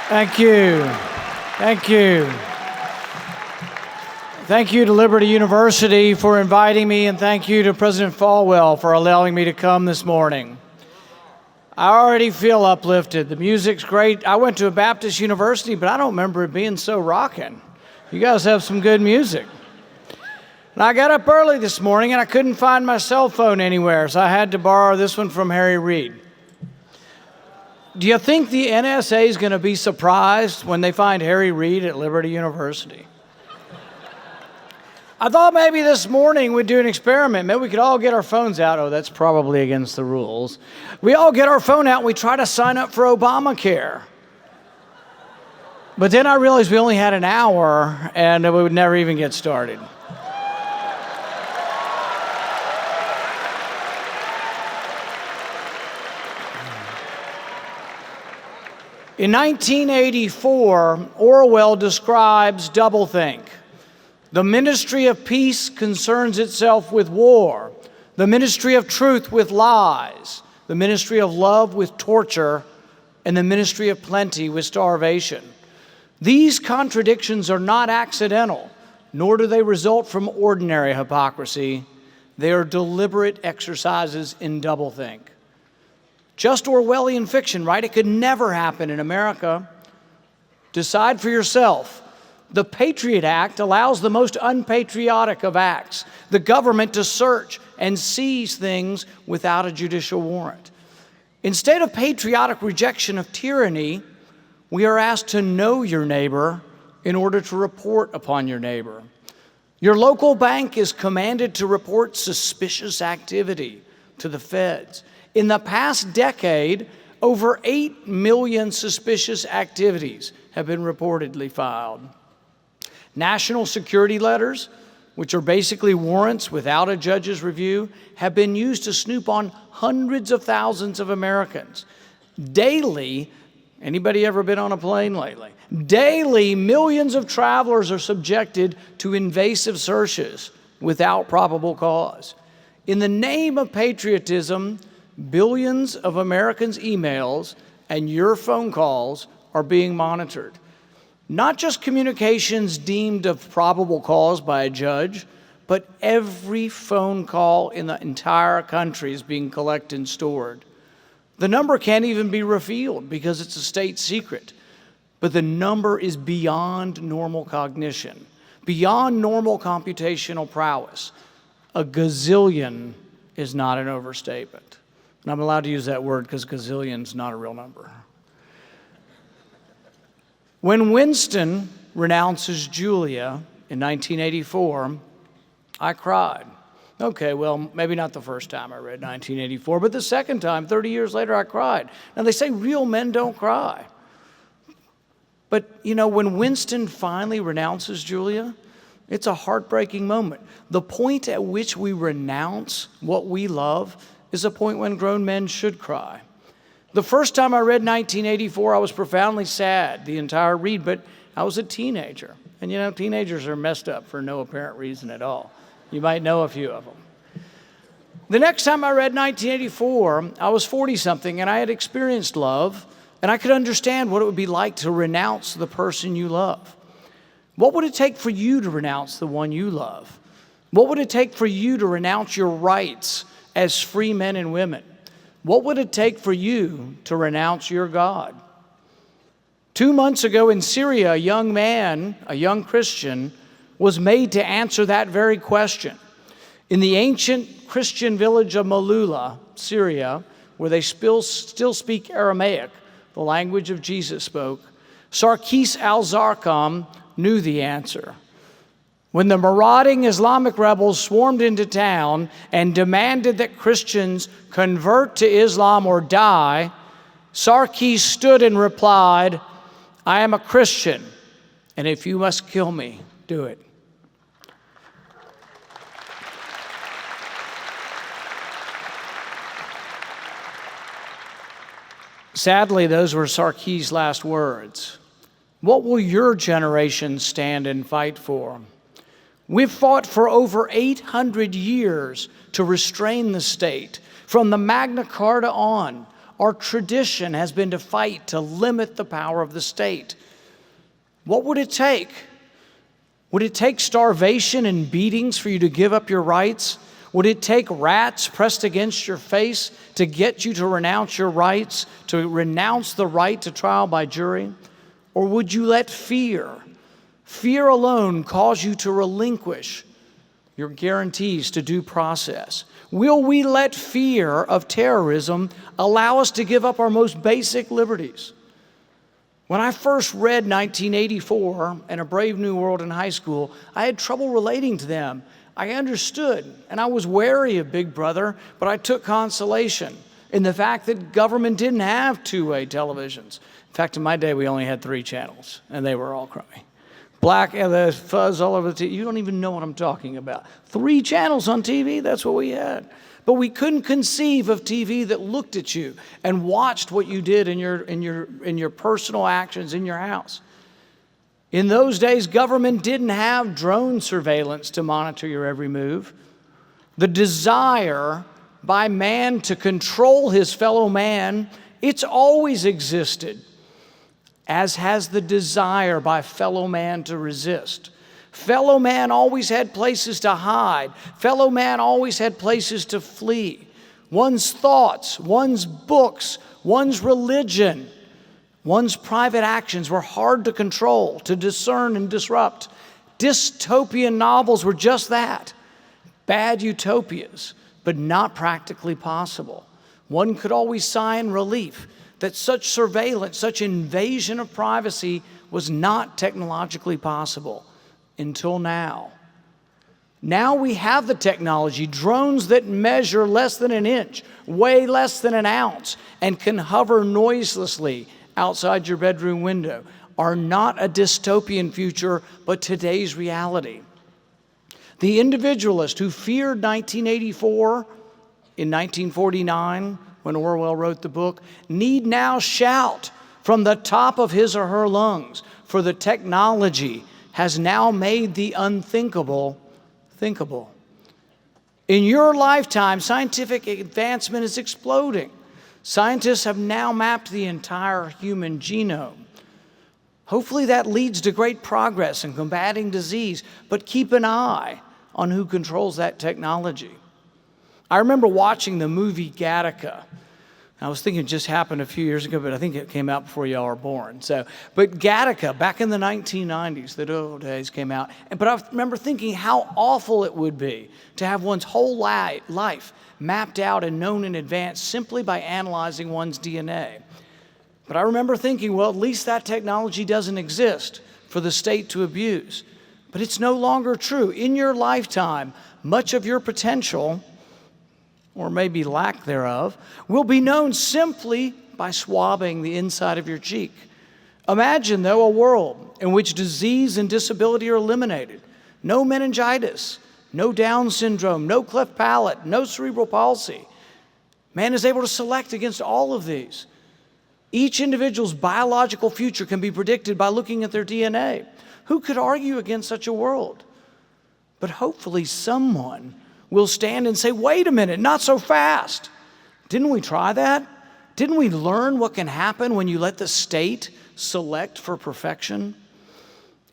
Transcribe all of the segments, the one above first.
Thank you. Thank you. Thank you to Liberty University for inviting me, and thank you to President Falwell for allowing me to come this morning. I already feel uplifted. The music's great. I went to a Baptist university, but I don't remember it being so rocking. You guys have some good music. And I got up early this morning, and I couldn't find my cell phone anywhere, so I had to borrow this one from Harry Reid. Do you think the NSA is going to be surprised when they find Harry Reid at Liberty University? I thought maybe this morning we'd do an experiment. Maybe we could all get our phones out. Oh, that's probably against the rules. We all get our phone out and we try to sign up for Obamacare. But then I realized we only had an hour and we would never even get started. In 1984, Orwell describes doublethink. The ministry of peace concerns itself with war, the ministry of truth with lies, the ministry of love with torture, and the ministry of plenty with starvation. These contradictions are not accidental, nor do they result from ordinary hypocrisy. They are deliberate exercises in doublethink. Just Orwellian fiction, right? It could never happen in America. Decide for yourself. The Patriot Act allows the most unpatriotic of acts, the government to search and seize things without a judicial warrant. Instead of patriotic rejection of tyranny, we are asked to know your neighbor in order to report upon your neighbor. Your local bank is commanded to report suspicious activity to the feds. In the past decade, over 8 million suspicious activities have been reportedly filed. National security letters, which are basically warrants without a judge's review, have been used to snoop on hundreds of thousands of Americans. Daily, anybody ever been on a plane lately? Daily, millions of travelers are subjected to invasive searches without probable cause. In the name of patriotism, billions of Americans' emails and your phone calls are being monitored. Not just communications deemed of probable cause by a judge, but every phone call in the entire country is being collected and stored. The number can't even be revealed because it's a state secret, but the number is beyond normal cognition, beyond normal computational prowess. A gazillion is not an overstatement. And I'm allowed to use that word because gazillion's not a real number. When Winston renounces Julia in 1984, I cried. Okay, well, maybe not the first time I read 1984, but the second time, 30 years later, I cried. Now, they say real men don't cry. But, you know, when Winston finally renounces Julia, it's a heartbreaking moment. The point at which we renounce what we love is a point when grown men should cry. The first time I read 1984, I was profoundly sad the entire read, but I was a teenager. And you know, teenagers are messed up for no apparent reason at all. You might know a few of them. The next time I read 1984, I was 40-something, and I had experienced love, and I could understand what it would be like to renounce the person you love. What would it take for you to renounce the one you love? What would it take for you to renounce your rights as free men and women? What would it take for you to renounce your God? 2 months ago in Syria, a young man, a young Christian, was made to answer that very question. In the ancient Christian village of Malula, Syria, where they still speak Aramaic, the language of Jesus spoke, Sarkis al-Zarqam knew the answer. When the marauding Islamic rebels swarmed into town and demanded that Christians convert to Islam or die, Sarkis stood and replied, "I am a Christian, and if you must kill me, do it." Sadly, those were Sarkis' last words. What will your generation stand and fight for? We've fought for over 800 years to restrain the state. From the Magna Carta on, Our tradition has been to fight to limit the power of the state. What would it take? Would it take starvation and beatings for you to give up your rights? Would it take rats pressed against your face to get you to renounce your rights, to renounce the right to trial by jury? Or would you let fear alone cause you to relinquish your guarantees to due process? Will we let fear of terrorism allow us to give up our most basic liberties? When I first read 1984 and A Brave New World in high school, I had trouble relating to them. I understood, and I was wary of Big Brother, but I took consolation in the fact that government didn't have two-way televisions. In fact, in my day, we only had 3 channels, and they were all crummy. Black and the fuzz all over the TV. You don't even know what I'm talking about. 3 channels on TV, that's what we had. But we couldn't conceive of TV that looked at you and watched what you did in your personal actions in your house. In those days, government didn't have drone surveillance to monitor your every move. The desire by man to control his fellow man, it's always existed, as has the desire by fellow man to resist. Fellow man always had places to hide. Fellow man always had places to flee. One's thoughts, one's books, one's religion, one's private actions were hard to control, to discern and disrupt. Dystopian novels were just that, bad utopias, but not practically possible. One could always sigh in relief that such surveillance, such invasion of privacy was not technologically possible until now. Now we have the technology, drones that measure less than an inch, weigh less than an ounce, and can hover noiselessly outside your bedroom window, are not a dystopian future, but today's reality. The individualist who feared 1984 in 1949, when Orwell wrote the book, need now shout from the top of his or her lungs, for the technology has now made the unthinkable thinkable. In your lifetime, scientific advancement is exploding. Scientists have now mapped the entire human genome. Hopefully that leads to great progress in combating disease, but keep an eye on who controls that technology. I remember watching the movie Gattaca. I was thinking it just happened a few years ago, but I think it came out before y'all were born. But Gattaca, back in the 1990s, the old days came out. But I remember thinking how awful it would be to have one's whole life mapped out and known in advance simply by analyzing one's DNA. But I remember thinking, well, at least that technology doesn't exist for the state to abuse. But it's no longer true. In your lifetime, much of your potential, or maybe lack thereof, will be known simply by swabbing the inside of your cheek. Imagine, though, a world in which disease and disability are eliminated. No meningitis, no Down syndrome, no cleft palate, no cerebral palsy. Man is able to select against all of these. Each individual's biological future can be predicted by looking at their DNA. Who could argue against such a world? But hopefully someone will stand and say, wait a minute, not so fast. Didn't we try that? Didn't we learn what can happen when you let the state select for perfection?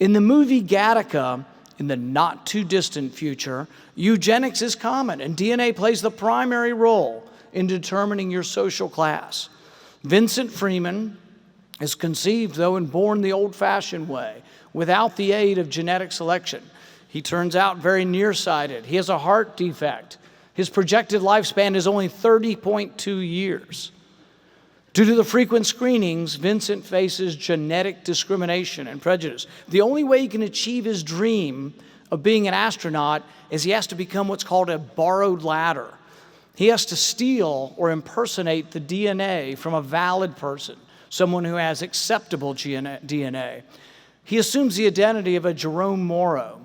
In the movie Gattaca, in the not too distant future, eugenics is common and DNA plays the primary role in determining your social class. Vincent Freeman is conceived, though, and born the old-fashioned way, without the aid of genetic selection. He turns out very nearsighted. He has a heart defect. His projected lifespan is only 30.2 years. Due to the frequent screenings, Vincent faces genetic discrimination and prejudice. The only way he can achieve his dream of being an astronaut is he has to become what's called a borrowed ladder. He has to steal or impersonate the DNA from a valid person, someone who has acceptable DNA. He assumes the identity of a Jerome Morrow,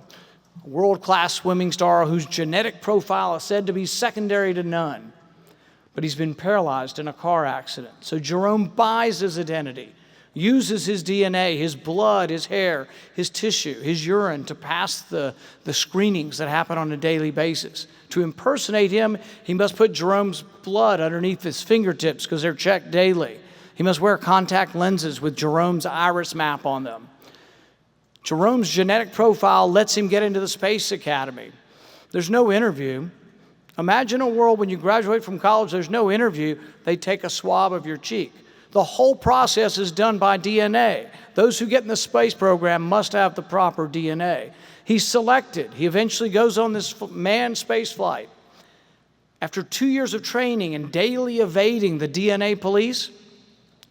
a world-class swimming star whose genetic profile is said to be secondary to none. But he's been paralyzed in a car accident. So Jerome buys his identity, uses his DNA, his blood, his hair, his tissue, his urine to pass the screenings that happen on a daily basis. To impersonate him, he must put Jerome's blood underneath his fingertips because they're checked daily. He must wear contact lenses with Jerome's iris map on them. Jerome's genetic profile lets him get into the Space Academy. There's no interview. Imagine a world when you graduate from college, there's no interview. They take a swab of your cheek. The whole process is done by DNA. Those who get in the space program must have the proper DNA. He's selected. He eventually goes on this manned space flight. After 2 years of training and daily evading the DNA police,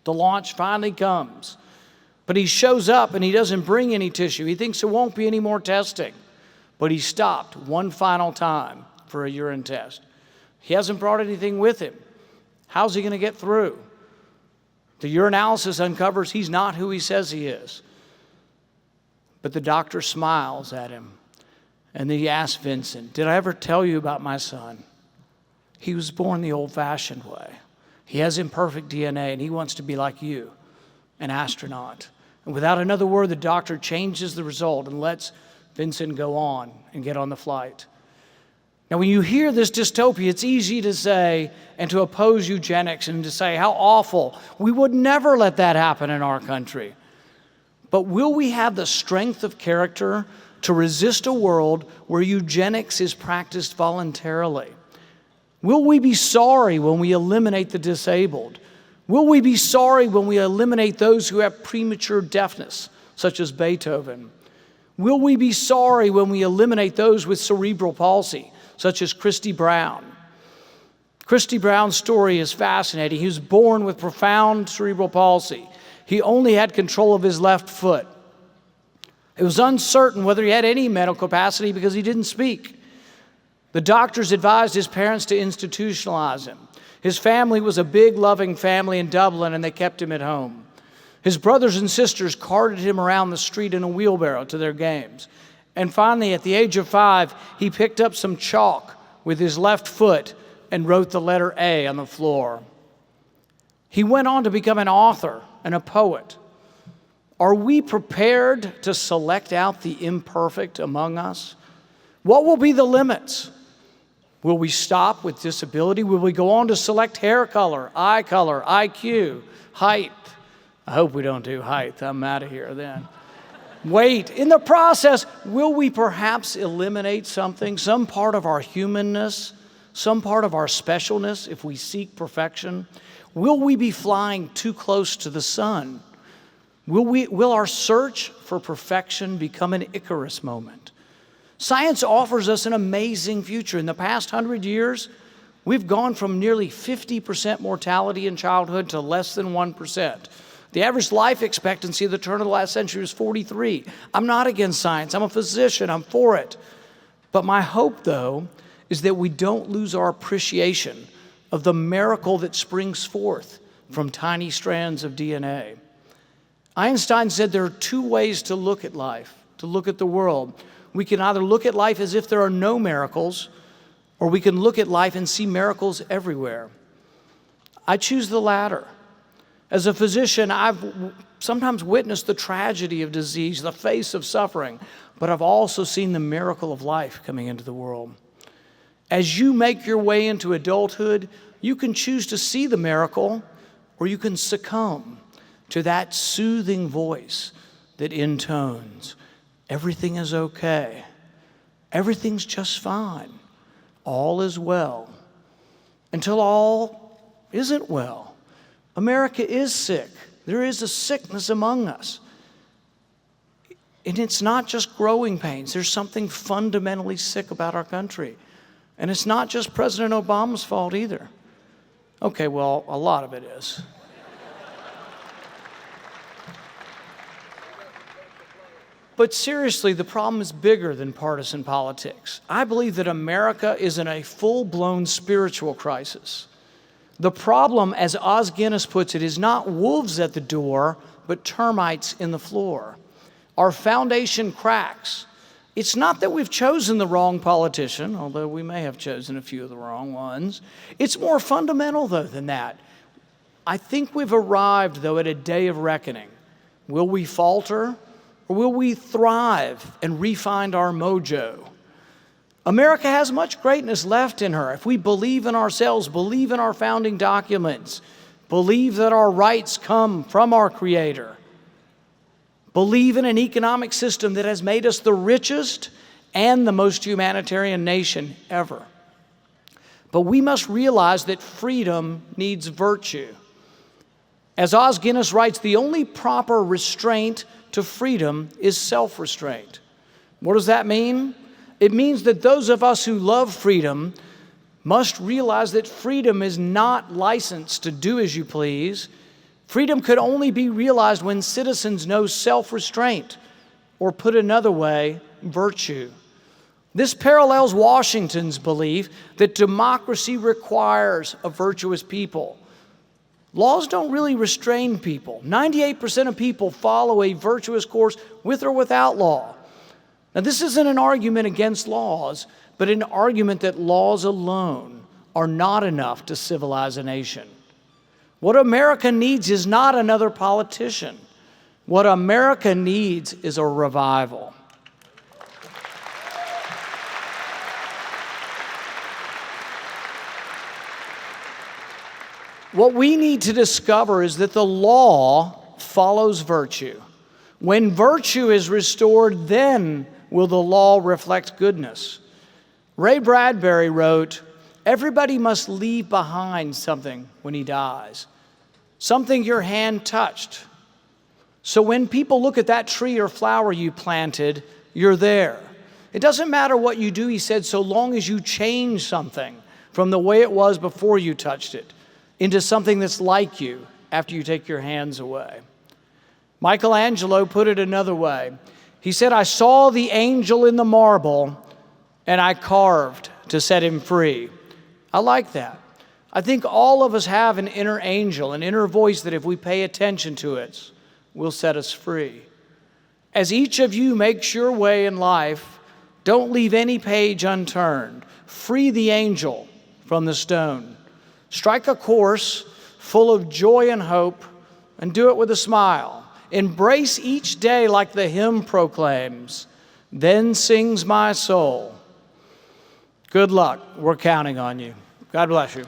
the launch finally comes. But he shows up and he doesn't bring any tissue. He thinks there won't be any more testing. But he stopped one final time for a urine test. He hasn't brought anything with him. How's he going to get through? The urinalysis uncovers he's not who he says he is. But the doctor smiles at him. And then he asks Vincent, "Did I ever tell you about my son? He was born the old-fashioned way. He has imperfect DNA, and he wants to be like you, an astronaut." And without another word, the doctor changes the result and lets Vincent go on and get on the flight. Now, when you hear this dystopia, it's easy to say and to oppose eugenics and to say, how awful. We would never let that happen in our country. But will we have the strength of character to resist a world where eugenics is practiced voluntarily? Will we be sorry when we eliminate the disabled? Will we be sorry when we eliminate those who have premature deafness, such as Beethoven? Will we be sorry when we eliminate those with cerebral palsy, such as Christy Brown? Christy Brown's story is fascinating. He was born with profound cerebral palsy. He only had control of his left foot. It was uncertain whether he had any mental capacity because he didn't speak. The doctors advised his parents to institutionalize him. His family was a big, loving family in Dublin, and they kept him at home. His brothers and sisters carted him around the street in a wheelbarrow to their games. And finally, at the age of 5, he picked up some chalk with his left foot and wrote the letter A on the floor. He went on to become an author and a poet. Are we prepared to select out the imperfect among us? What will be the limits? Will we stop with disability? Will we go on to select hair color, IQ, height? I hope we don't do height. I'm out of here then. Weight. In the process, will we perhaps eliminate something, some part of our humanness, some part of our specialness if we seek perfection? Will we be flying too close to the sun? Will our search for perfection become an Icarus moment? Science offers us an amazing future. In the past 100 years, we've gone from nearly 50% mortality in childhood to less than 1%. The average life expectancy at the turn of the last century was 43. I'm not against science. I'm a physician. I'm for it. But my hope, though, is that we don't lose our appreciation of the miracle that springs forth from tiny strands of DNA. Einstein said there are two ways to look at life, to look at the world. We can either look at life as if there are no miracles, or we can look at life and see miracles everywhere. I choose the latter. As a physician, I've sometimes witnessed the tragedy of disease, the face of suffering, but I've also seen the miracle of life coming into the world. As you make your way into adulthood, you can choose to see the miracle, or you can succumb to that soothing voice that intones, everything is okay, everything's just fine, all is well, until all isn't well. America is sick. There is a sickness among us. And it's not just growing pains. There's something fundamentally sick about our country. And it's not just President Obama's fault either. Okay, well, a lot of it is. But seriously, the problem is bigger than partisan politics. I believe that America is in a full-blown spiritual crisis. The problem, as Os Guinness puts it, is not wolves at the door, but termites in the floor. Our foundation cracks. It's not that we've chosen the wrong politician, although we may have chosen a few of the wrong ones. It's more fundamental, though, than that. I think we've arrived, though, at a day of reckoning. Will we falter, or will we thrive and re-find our mojo? America has much greatness left in her if we believe in ourselves, believe in our founding documents, believe that our rights come from our Creator, believe in an economic system that has made us the richest and the most humanitarian nation ever. But we must realize that freedom needs virtue. As Os Guinness writes, the only proper restraint to freedom is self-restraint. What does that mean? It means that those of us who love freedom must realize that freedom is not licensed to do as you please. Freedom could only be realized when citizens know self-restraint, or put another way, virtue. This parallels Washington's belief that democracy requires a virtuous people. Laws don't really restrain people. 98% of people follow a virtuous course with or without law. Now, this isn't an argument against laws, but an argument that laws alone are not enough to civilize a nation. What America needs is not another politician. What America needs is a revival. What we need to discover is that the law follows virtue. When virtue is restored, then will the law reflect goodness. Ray Bradbury wrote, "Everybody must leave behind something when he dies, something your hand touched. So when people look at that tree or flower you planted, you're there. It doesn't matter what you do," he said, "so long as you change something from the way it was before you touched it into something that's like you after you take your hands away." Michelangelo put it another way. He said, "I saw the angel in the marble, and I carved to set him free." I like that. I think all of us have an inner angel, an inner voice that if we pay attention to it, will set us free. As each of you makes your way in life, don't leave any page unturned. Free the angel from the stone. Strike a course full of joy and hope, and do it with a smile. Embrace each day like the hymn proclaims, "Then sings my soul." Good luck. We're counting on you. God bless you.